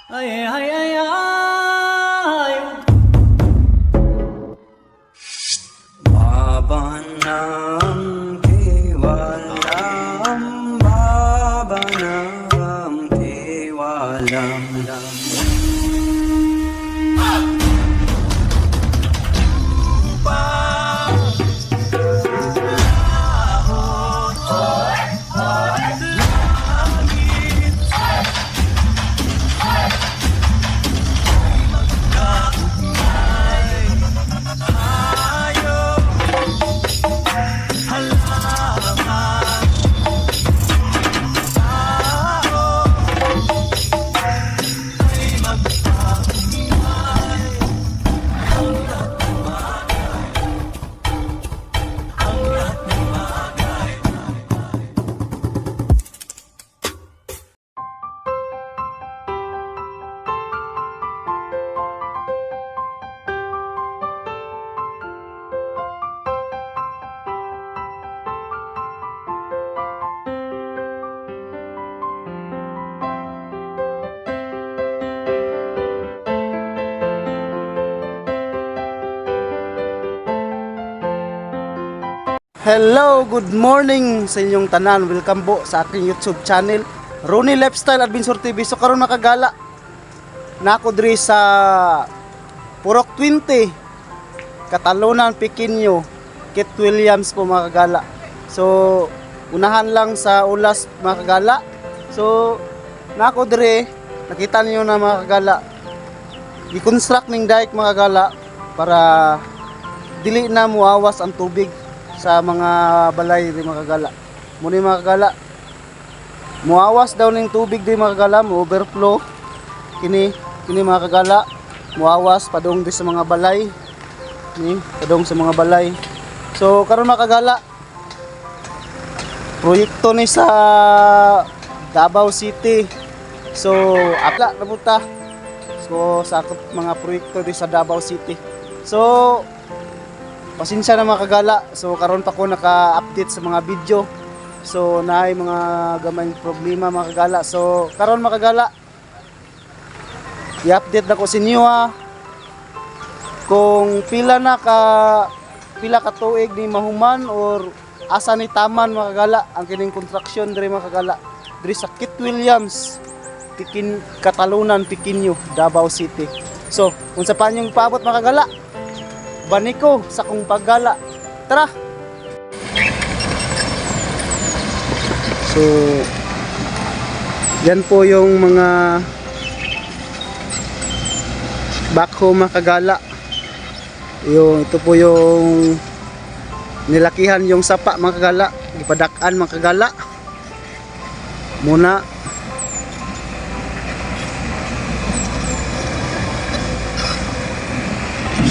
Ay, ay, ay, ay. Babanam tiwalam, babanam tiwalam. Hello, good morning sa inyong tanan. Welcome po sa aking YouTube channel, Ronnie Lifestyle Adventure TV. So karon makagala na ako diri sa Purok 20, Catalunan, Pequeño, Kit Williams po makagala. So unahan lang sa ulas makagala. So na ako diri, nakita niyo na makagala. Gi-construct ning dike makagala para dili na muawas ang tubig sa mga balay di makagala. Muni makagala, muawas daw ning tubig di makagala, mo overflow kini makagala, muawas padung di sa mga balay ni padung sa mga balay. So karon makagala, proyekto ni sa Davao City. So apla nabuta. So sakop mga proyekto di sa Davao City. So pasensya na makagala. So karon pa ko naka-update sa mga video. So naay mga gamay problema makagala. So karon makagala, i-update na ko sa inyo kung pila ka tuig ni mahuman or asa ni taman makagala ang kining construction diri makagala diri sa Kit Williams, Catalunan, Pequeño, Davao City. So unsa pa niyong paabot makagala, baniko sa kong paggala. Tara! So yan po yung mga backhoe makagala. Ito po yung nilakihan yung sapa makagala, gipadak-an makagala muna.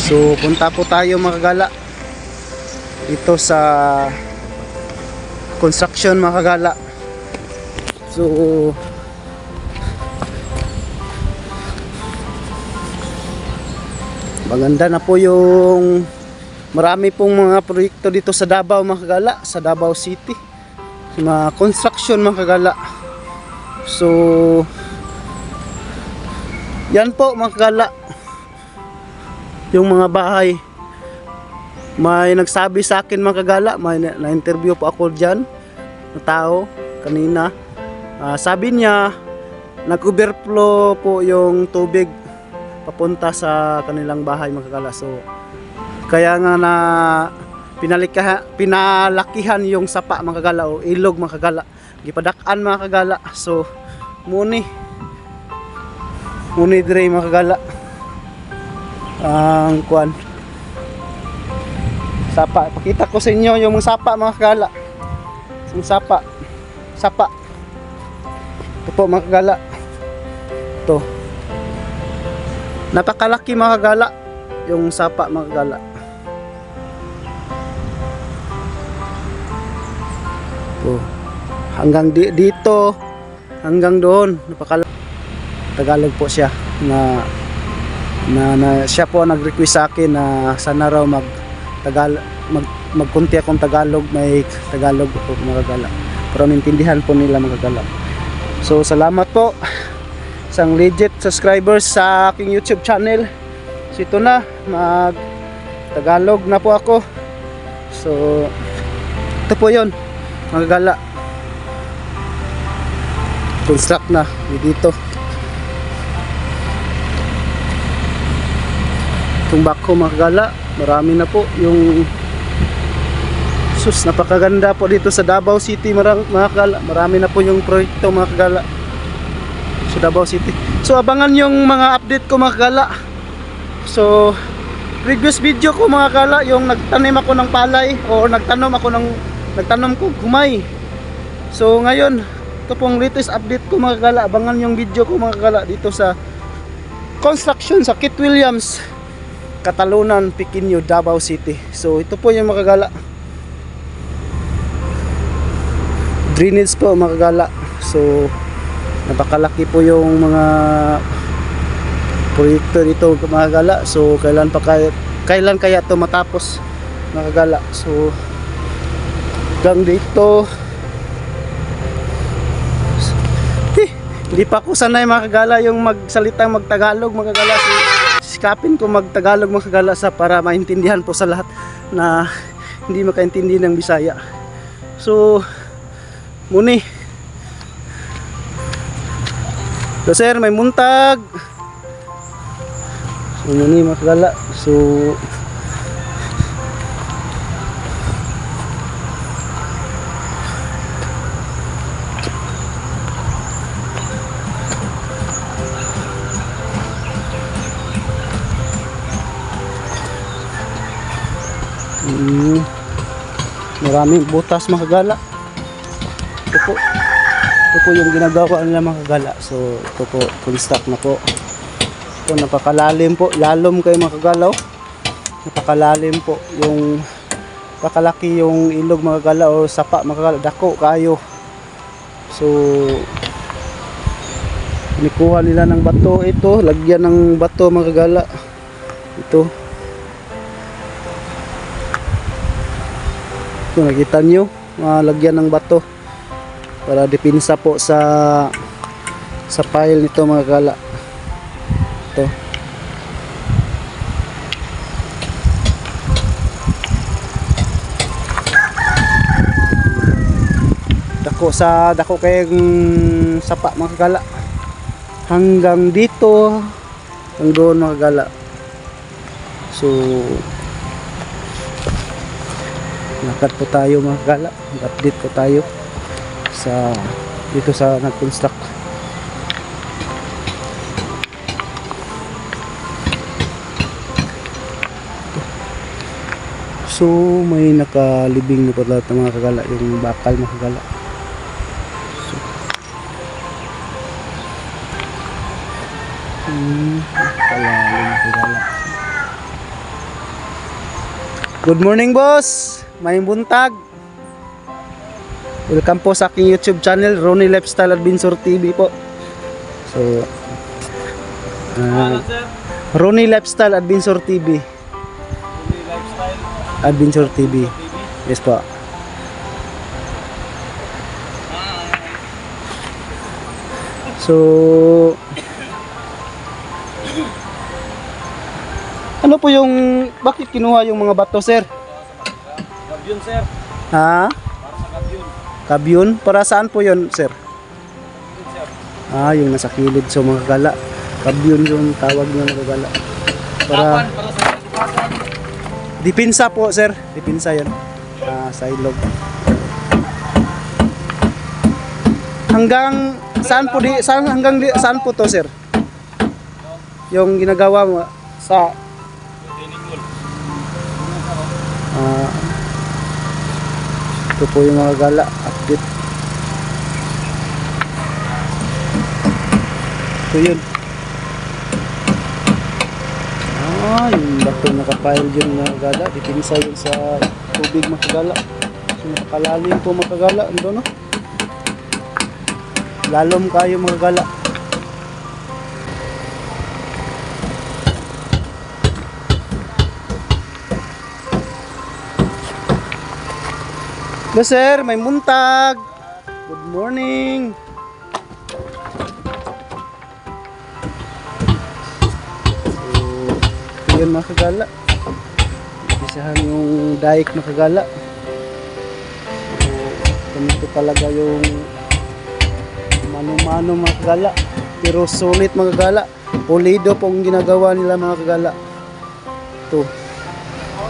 So punta po tayo makagala ito sa construction makagala. So maganda na po yung marami pong mga proyekto dito sa Davao makagala, sa Davao City, mga construction makagala. So yan po makagala yung mga bahay. May nagsabi sa akin makagala, may na-interview po ako dyan na tao kanina. Sabi niya nag-overflow po yung tubig papunta sa kanilang bahay makagala. So kaya nga na pinalakihan yung sapa makagala o ilog makagala, gipadak-an makagala. So muni dire makagala ang kuan sapa. Pakita ko sa inyo yung sapa makagala, yung sapa ito po makagala. Ito napakalaki makagala yung sapa makagala. Oh, hanggang dito hanggang doon napakalaki. Tagalog po siya na siya po nag-request sa akin na sana raw magkunti akong Tagalog, may Tagalog po makagala para maintindihan po nila makagala. So salamat po isang legit subscribers sa aking YouTube channel. So ito na, mag Tagalog na po ako. So ito po yun, mga gala. Construct na dito. Itong bako mga gala, marami na po yung sus, napakaganda po dito sa Davao City mga gala. Marami na po yung proyekto mga gala sa Davao City. So abangan yung mga update ko mga gala. So previous video ko mga gala, yung nagtanim ako ng palay o nagtanom ko gumay. So ngayon, ito pong latest update ko mga gala. Abangan yung video ko mga gala dito sa construction sa Kit Williams, Katalunan, Pequeño, Davao City. So ito po yung mga gala. Drainage po mga gala. So napakalaki po yung mga proyekto dito mga gala. So kailan kaya ito matapos mga gala. So hanggang dito hindi pa ako sanay mga gala yung magsalitang magtagalog mga gala. Sikapin ko magtagalog mga gala sa para maintindihan po sa lahat na hindi makaintindi ng Bisaya. So muni. So sir, may muntag. So muni mga gala. So maraming butas mga gala. Ito po yung ginagawa nila mga gala. So ito po, construct na po. Ito napakalalim po, lalom kayo mga gala. Napakalalim po, yung napakalaki yung ilog mga gala o sapa mga gala, dako kayo. So nikuha nila ng bato, ito lagyan ng bato mga gala. Ito nakita nyo, lagyan ng bato para depensa po sa pile nito mga gala. Ito dako kayong sapa mga gala hanggang dito, hanggang doon mga gala. So lakad po tayo mga gala, update po tayo sa dito sa nag-construct. So may nakalibing na po lahat ng mga kagala, yung bakal mga kagala. So, kalalim mga kagala. Good morning boss, may buntag. Welcome po sa aking YouTube channel, Ronnie Lifestyle Adventure TV po. So Ronnie Lifestyle Adventure TV. Adventure TV. Yes po. So ano po yung bakit kinuha yung mga bato sir? Kabyon sir. Ha? Para sa kabyon. Kabyon? Para saan po yun sir? Yung nasa kilid. So mga gala, kabyon yung tawag ng mga gala. Para sa sipagan. dipinsa po sir, dipinsa yan sa ilog. Hanggang saan po saan po to sir? Yung ginagawa mo sa ito po yung mga gala, update. Ito yun. Yung bato nakapile yun mga gala, dipinsa yun sa tubig mga gala. So nakakalalim po mga gala, no? Lalom kayo mga gala. Hello sir, may muntag. Good morning. yun mga kagala. Isahan yung daik mga kagala. So, ganito talaga yung mano-mano mga kagala. Pero sulit mga kagala. Pulido po ang ginagawa nila mga kagala. Ito.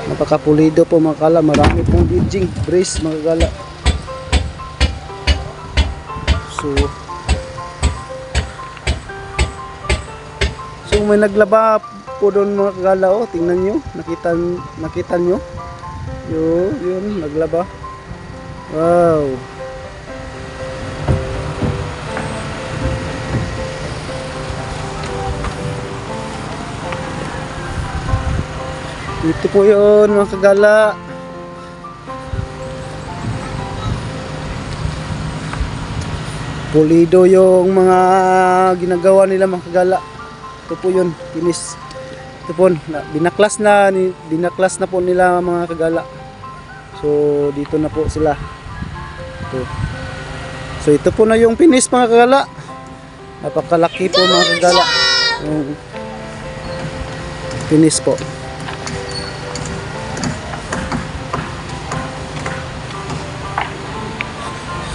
Napaka-pulido po mga kagala. Marami pong edging, brace mga kagala. So may naglaba po doon mga kagala, oh, tingnan nyo, nakita nyo, yun, naglaba, wow. Ito po yun mga kagala. Pulido yung mga ginagawa nila mga kagala. Ito po yun, finish. Ito po, dinaklas na po nila mga kagala. So dito na po sila. Ito. So ito po na yung finish mga kagala. Napakalaki po mga kagala. Yung finish po.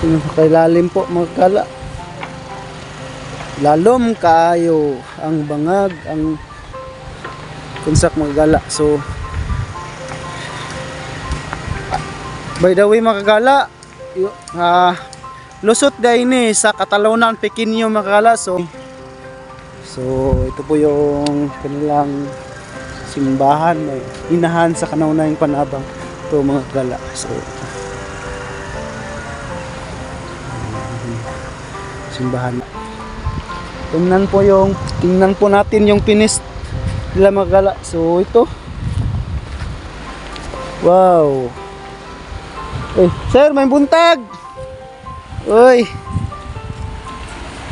So nakailalim po mga kagala. Lalom kayo ang bangag, ang kunsak mga kagala. So by the way mga kagala, lusot din sa Catalonan, Pequeño mga kagala. So ito po yung kanilang simbahan, may inahan sa Kanaunayang Panabang. Ito mga kagala. So simbahan. Tingnan po natin yung finish nila mga kagala. So ito. Wow. Sir, may buntag. Uy.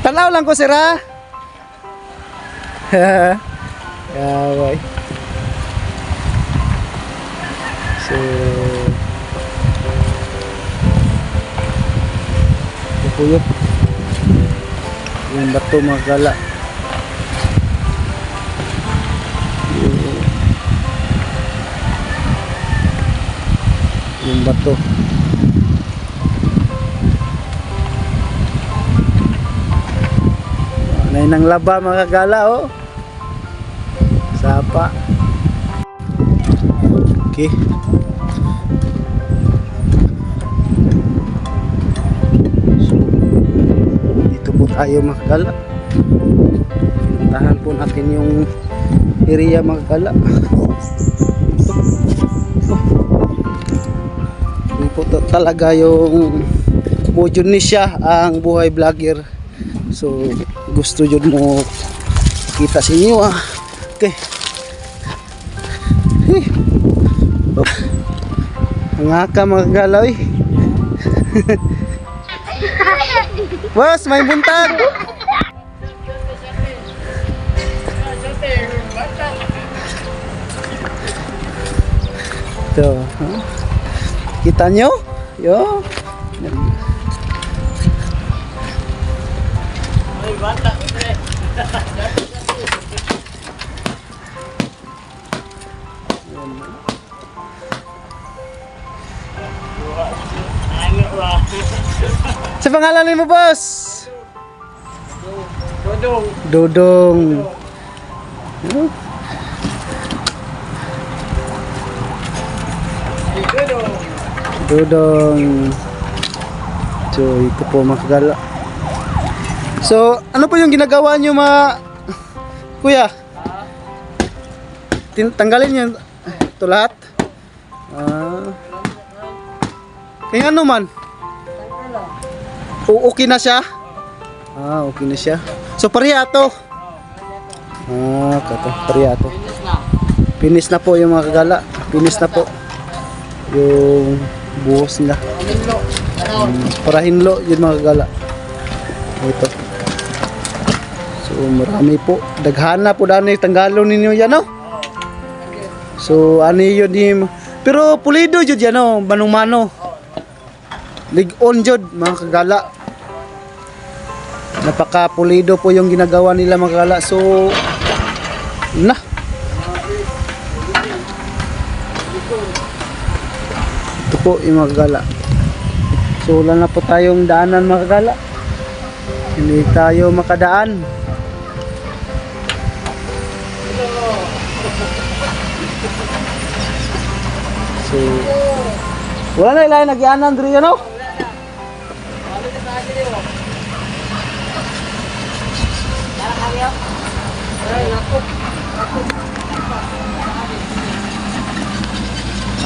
Tanaw lang ko sir ha. Yaway. So ito po yun. Yung bato mga kagala. Yung bato. Nay nang laba mga kagala, oh. Sapa. Okay. Tayo mga kagala. Pinuntahan po natin yung area mga kagala. Ito po talaga yung modyon ni siya ang buhay vlogger. So gusto yun mo kita sa inyo ah. Okay. Ngaka mga kagala eh. Boss, may buntag. Ito, huh? Kita nyo? Yo. May bata. Sa pangalan mo, boss? Dodong. Dodong. Dodong. So, ito po mga kagala. So, ano po yung ginagawa nyo mga kuya? Tanggalin nyo ito lahat? Kaya ano man? Okay na siya? Okay na siya. So pariato. Pariato. Finish na po yung mga kagala. Finish na po yung buhos nila. Para hinlo yun mga kagala. Ito. So marami po. Daghana po dani tanggalo ninyo yan, no? So ano yun din. Pero pulido yun yan, no? Manong-mano. Lig-on jud mga kagala. Napaka-pulido po yung ginagawa nila mga kagala. So na. po yung mga kagala. So wala na po tayong daanan mga kagala. Hindi tayo makadaan. So wala na ilahin nagyanan diri ano?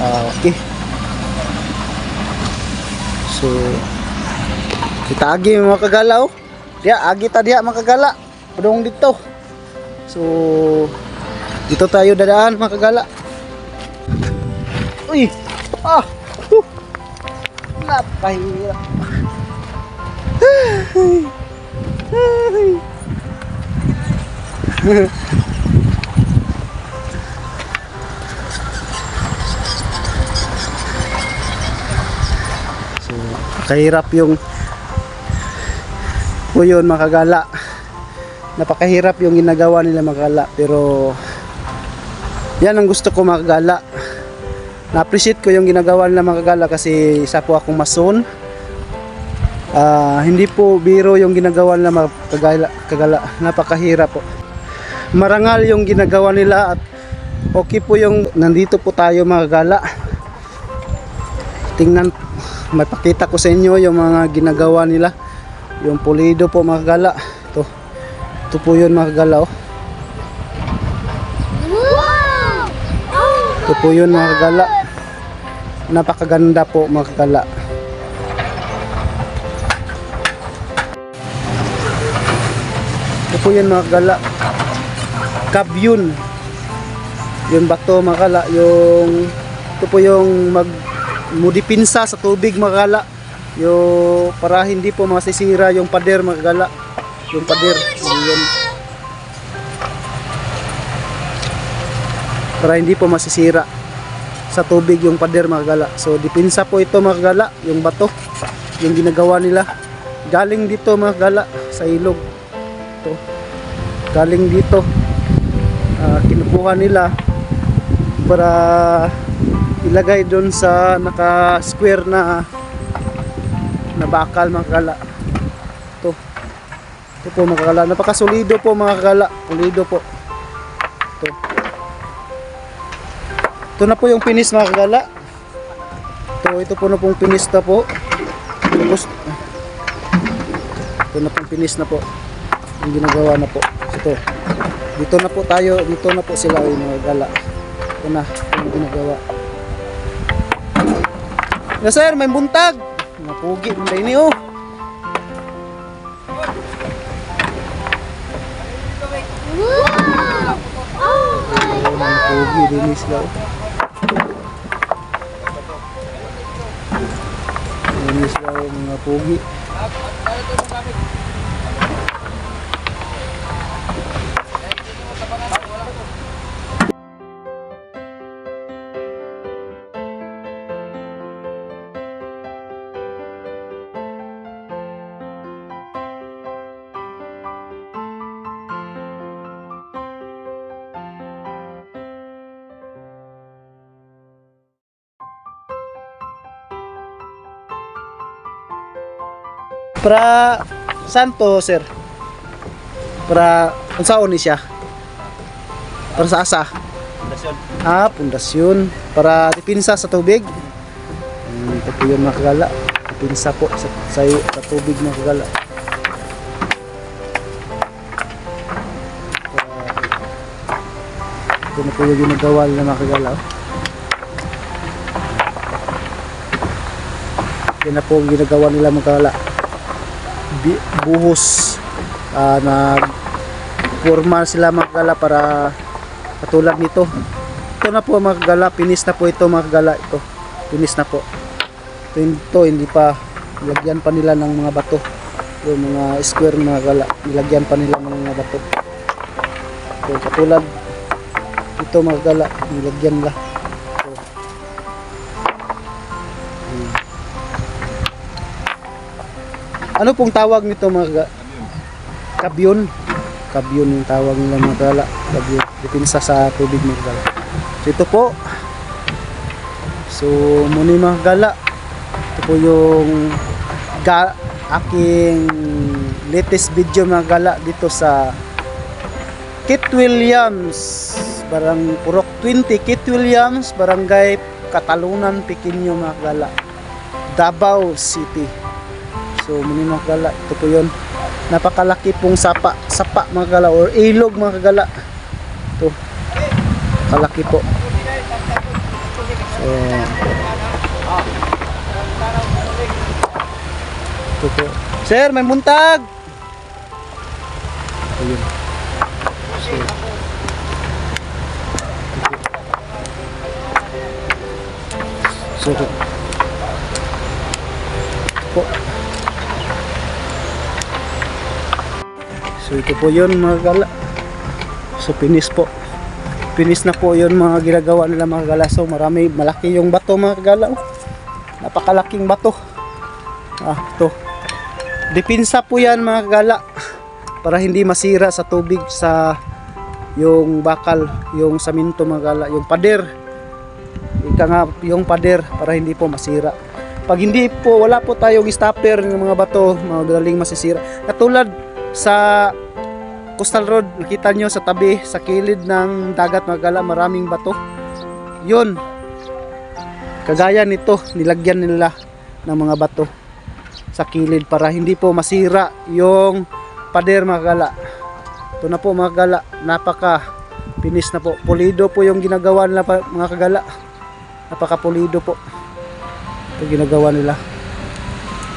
Okay. So kita agi mga kagala oh. Dia agi ta dia mga kagala. Padung dito. So dito tayo dadaan mga kagala. Uy. Ah. Napahirap. So, kahirap yung po yun mga kagala. Napakahirap yung ginagawa nila mga kagala, pero yan ang gusto ko mga kagala. Na-appreciate ko yung ginagawa nila mga kagala kasi isa po akong mason. Hindi po biro yung ginagawa nila mga kagala. Napakahirap po. Marangal yung ginagawa nila at okay po yung nandito po tayo mga kagala. Tingnan, mapakita ko sa inyo yung mga ginagawa nila. Yung pulido po mga kagala. Ito po yun mga kagala oh. Ito po yun mga kagala. Napakaganda po mga kagala. Ito po yun mga kagala. Kabyun. Yung bato mga kagala. Ito po yung mudipinsa sa tubig mga kagala. Yung para hindi po masisira yung pader mga kagala. Yung pader. Yun. Para hindi po masisira sa tubig yung pader mga kagala. So dipinsa po ito mga kagala, yung bato, yung ginagawa nila. Galing dito mga kagala sa ilog. Ito. Galing dito. Kinukuha nila para ilagay doon sa naka-square na bakal mga kagala. Ito. Ito po mga kagala. Napakasulido po mga kagala. Pulido po. Ito. Ito na po yung finish mga kagala. Ito po na pong finish na po. Ito na pong finish na po. Yung ginagawa na po. Ito. Dito na po tayo. Dito na po sila yung mga kagala. Ito na yung ginagawa. Na sir, may buntag. Napugi. Hindi ini oh. Napugi. Dinis sila oh. Dinis sila oh, mga pugi. Para santo sir. Para unsaon ni siya? Para sa asa? Pundasyon. Pundasyon. Para dipinsa sa tubig. Ito po yung mga kagala. Dipinsa po sa tubig mga kagala. Ito na po yung ginagawa ng mga kagala. Yan na po yung ginagawa nila mga kagala. Buhos na formal sila mga kagala para katulad nito. Ito na po mga kagala, finish na po ito mga kagala. Ito, finish na po. Ito hindi pa, nilagyan pa nila ng mga bato. Yung mga square mga kagala, nilagyan pa nila ng mga bato. Ito, katulad ito mga kagala, nilagyan nila. Ano pong tawag nito mga kabyon? Kabyon yung tawag nila mga kagala. Kabyon. Dipinsa sa tubig mga kagala. So ito po. So muni mga gala, ito po yung aking latest video mga gala dito sa Kit Williams, Purok 20, Kit Williams, Barangay Katalunan, Pequeño mga gala, Davao City. So muni mga gala, ito po yun. Napakalaki pong sapa mga gala or ilog mga gala. Ito, kalaki po. So, ito po. Sir, may buntag! Ayun. So, ito po. So ito po yun mga gala. So finish po. Finish na po yun mga ginagawa nila mga gala. So malaki yung bato mga gala. Oh. Napakalaking bato. Ito. Dipinsa po yan mga gala. Para hindi masira sa tubig sa yung bakal, yung saminto mga gala. Yung pader. Ika nga yung pader para hindi po masira. Pag hindi po, wala po tayong stopper ng mga bato, madaling masisira. Katulad sa Coastal Road, nakita nyo sa tabi, sa kilid ng dagat mga gala, maraming bato. Yun, kagaya nito, nilagyan nila ng mga bato sa kilid para hindi po masira yung pader mga gala. Ito na po mga gala, napaka finish na po. Pulido po yung ginagawa nila mga kagala. Napaka pulido po. Ito ginagawa nila.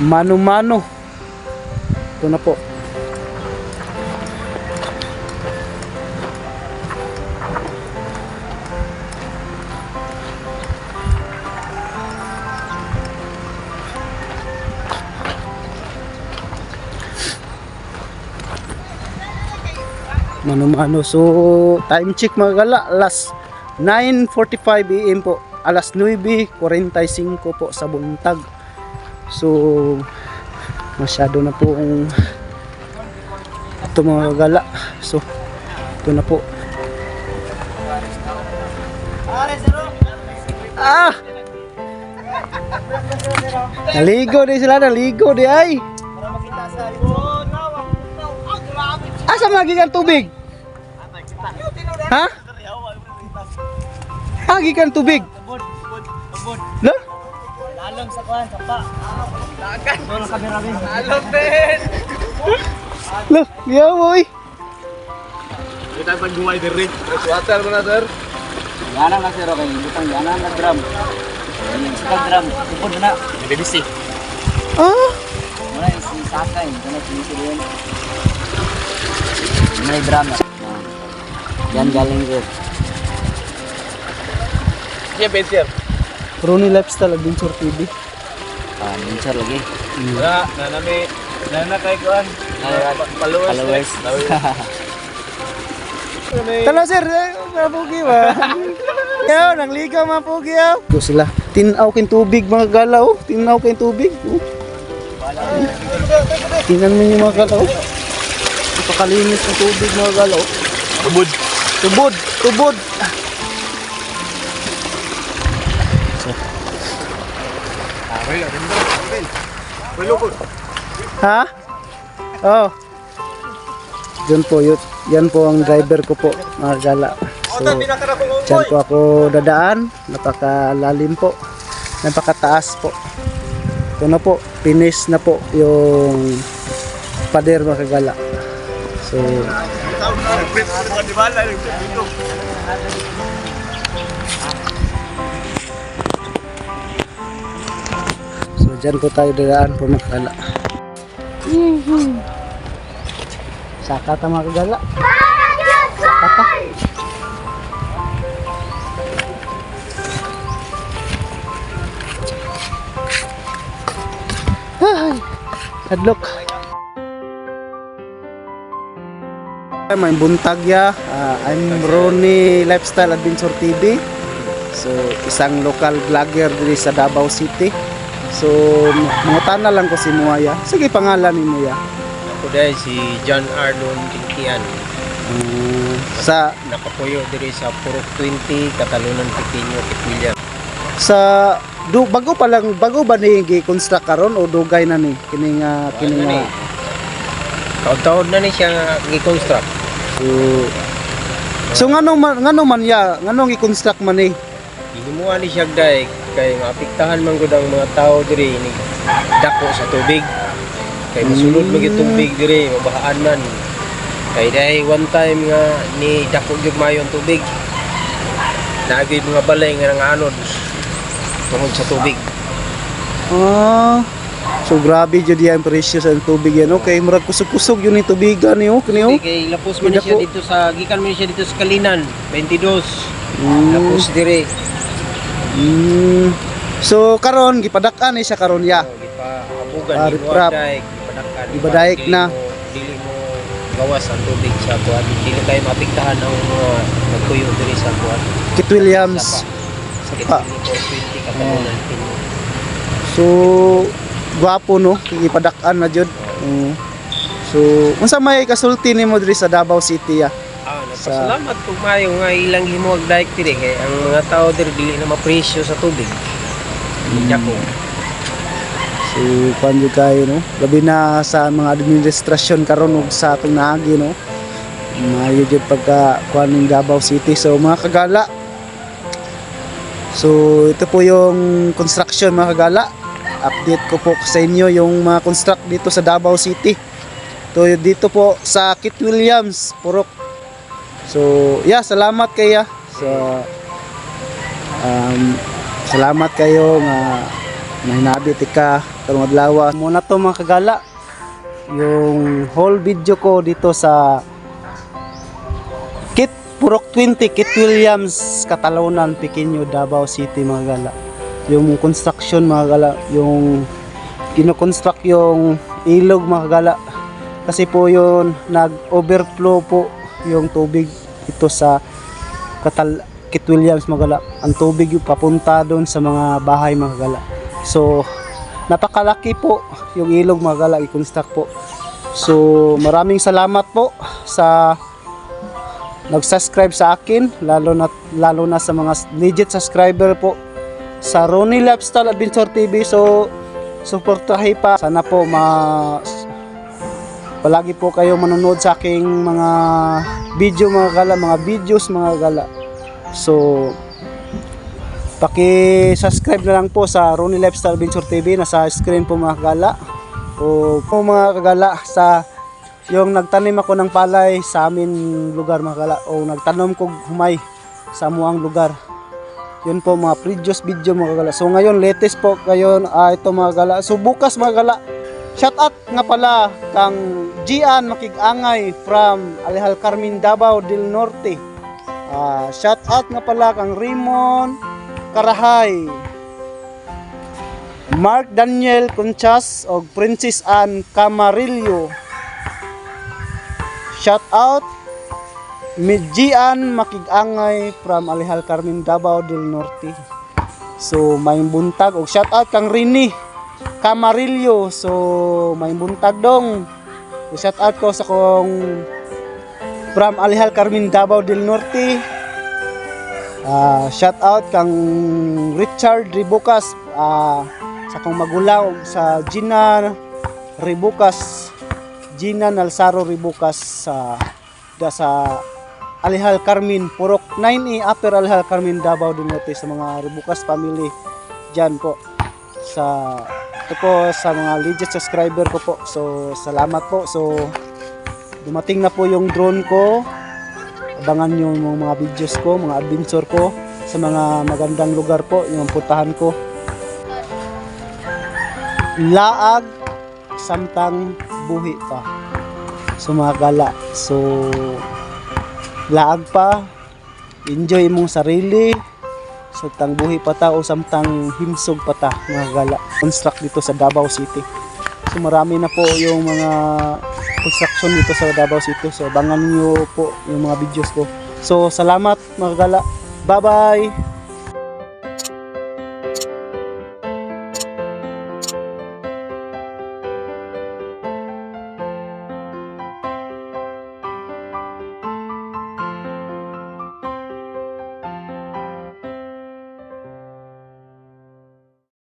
Mano-mano. Ito na po. Mano-mano. So time check mga gala, alas 9:45 AM po, alas 9:45 po sa buntag. So masyado na po ito mga gala. So ito na po. Naligo din sila, naligo di ay. Asa magikan tubig? Ha? Magikan tubig? Lo? Lalong sa kuhan, sa pa. Lagan. Doon kamera rin. Lo, diya boy. Kita pag-guway din rin. Water mo na, sir. Yanan na, sir. Okay, butang yanan na drum. Sa drum, upod mo na. BBC. Muna yung sasakay. Ito na sinisirin. May drum na. Yan galing, sir. Siya, Ben, sir. Ronnie Lifestyle Adventure TV. Adventure lagi. Wala, nana kay kuhan. Followers. Tala sir, mapugi ba? Yaw, nang ligaw mapugi yaw. Ito sila, tinaw kin tubig mga galaw. Tinaw kin tubig. Tingnan mo yung mga galaw. Ipakalinis ng tubig mga galaw. Tubod. Ha? Oh. Diyan po yun. Yan po ang driver ko po, mga gala. So, dyan po ako dadaan. Napakalalim po. Napakataas po. Ito na po. Finish na po yung pader mga kagala. So, dyan po tayo dadaan po mga kagala. Saka ta mga kagala. Saka ta. Ay, hadlok. May buntag ya. I'm Ronnie Lifestyle Adventure TV. So, isang local vlogger diri sa Davao City. So, mangutan na lang ko si Muaya. Sige, pangalan ni Muaya. Ako dahil si John Arlon Kinkian. Sa Nakapuyo diri sa Purok 20, Katalunan, Pequeño, William. Sa bago ba ni gi-construct karon o dugay na ni kini nga Taon-taon na ni siya nga gi-construct. So ngano man ya ngano gi-construct man ni Himuan ni siya dai kay maapektahan man gud ang mga tao diri ni dako sa tubig. Kay masulod man gyud tubig diri, mabahaan man. Kay dai one time nga ni dako gyud mayo ang tubig. Naagid mga balay nga nanganod tungod sa tubig. So grabe jud yan presyo sa tubig yan, okay? Murag kusog-kusog yun yung tubigan niyo, kaniyo. Kay lapos man ni siya dito sa gikan man ni siya dito sa Kalinan, 22. Lapos dire. So karon gipadak-an ni siya karon ya. Gipahabugan ni Riprap. gipadak-an. Ibadaik na. Dili mo gawas ang tubig sa kuan. Dili kayo maapektahan ang mga nagtuyo diri sa kuan. Kit Williams. Sa 20 katalunan. So gwapo no, gipadak-an na jud. So unsa may kasulti nimo diri sa Davao City ya? Nagpasalamat kung mayo nga ilang himuag daik diri kay ang mga tao diri dili na mapresyo sa tubig. Dako. So panyo kayo no, labi na sa mga administrasyon karon ug sa atong naagi no. Maayo jud pagka kuan ning Davao City. So mga kagala, so ito po yung construction mga kagala. Update ko po sa inyo yung mga construct dito sa Davao City. So dito po sa Kit Williams, Purok. So yeah, salamat kaya sa salamat kayo nga nahinabit ka karong adlaw. Muna to mga kagala yung whole video ko dito sa Kit Purok 20 Kit Williams, Catalonan, Pequeño, Davao City mga kagala. Yung construction mga kagala, yung kino-construct yung ilog mga kagala, kasi po yun nag-overflow po yung tubig ito sa Kit Williams mga kagala. Ang tubig yung papunta doon sa mga bahay mga kagala. So napakalaki po yung ilog mga kagala, i-construct po. So maraming salamat po sa nag-subscribe sa akin, lalo na sa mga legit subscriber po sa Ronnie Lifestyle Adventure TV. So suportahin pa, sana po palagi po kayo manonood sa aking mga video mga kagala, mga videos mga kagala. So paki-subscribe na lang po sa Ronnie Lifestyle Adventure TV, nasa screen po mga kagala. O po mga kagala, sa yung nagtanim ako ng palay sa amin lugar mga kagala, o nagtanom ko humay sa amuang lugar. Yun po mga previous video mga kagala. So ngayon latest po kayo ito mga kagala. So bukas mga kagala, shout out nga pala kang Gian Makig-angay from Alihal Carmen, Davao del Norte. Shout out nga pala kang Raymond Karahay, Mark Daniel Conchas og Princess Ann Camarillo. Shout out Gian Makig-angay from Alihal Carmen, Davao del Norte. So may buntag og shout out kang Rini Camarillo. So may buntag dong. So, shout out ko sa kong from Alihal Carmen, Davao del Norte. Shout out kang Richard Ribucas, sa kong magulaw sa Gina Ribucas, Gina Nalsaro Ribucas sa Alihal Carmen, Purok 9E, Upper Alihal Carmen, Davao del Norte, sa mga Ribucas family dyan po. Ito po sa mga legit subscriber ko po. So salamat po. So dumating na po yung drone ko. Abangan nyo yung mga videos ko, mga adventure ko sa mga magandang lugar po yung puntahan ko. Laag samtang buhi pa. So mga gala, so laag pa, enjoy mong sarili, samtang buhi pa ta o samtang himsog pa ta mga gala. Construct dito sa Davao City. So marami na po yung mga construction dito sa Davao City. So abangan nyo po yung mga videos ko. So salamat mga gala. Bye bye.